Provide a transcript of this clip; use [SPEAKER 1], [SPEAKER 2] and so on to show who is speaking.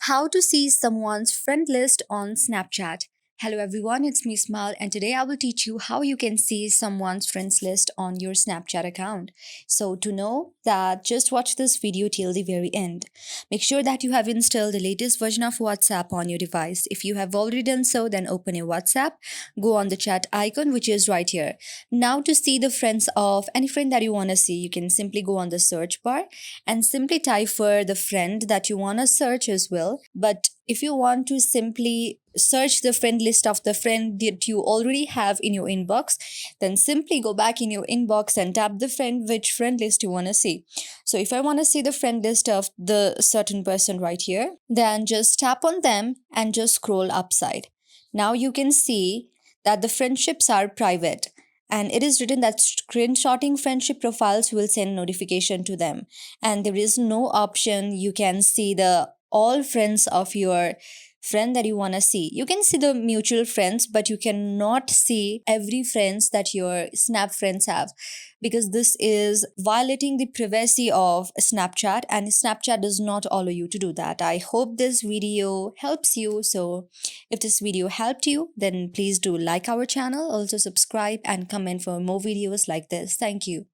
[SPEAKER 1] How to see someone's friend list on Snapchat. Hello everyone, it's me Smal, and today I will teach you how you can see someone's friends list on your Snapchat account. So to know that, just watch this video till the very end. Make sure that you have installed the latest version of WhatsApp on your device. If you have already done so, then open your WhatsApp, go on the chat icon which is right here. Now to see the friends of any friend that you want to see, you can simply go on the search bar and simply type for the friend that you want to search as well. But if you want to simply search the friend list of the friend that you already have in your inbox, then simply go back in your inbox and tap the friend which friend list you want to see. So if I want to see the friend list of the certain person right here, then just tap on them and just scroll upside. Now you can see that the friendships are private, and it is written that screenshotting friendship profiles will send notification to them, and there is no option you can see the all friends of your friend that you want to see. You can see the mutual friends, but you cannot see every friends that your snap friends have, because this is violating the privacy of Snapchat, and Snapchat does not allow you to do that. I hope this video helps you. So if this video helped you, then please do like our channel, also subscribe and comment for more videos like this. Thank you.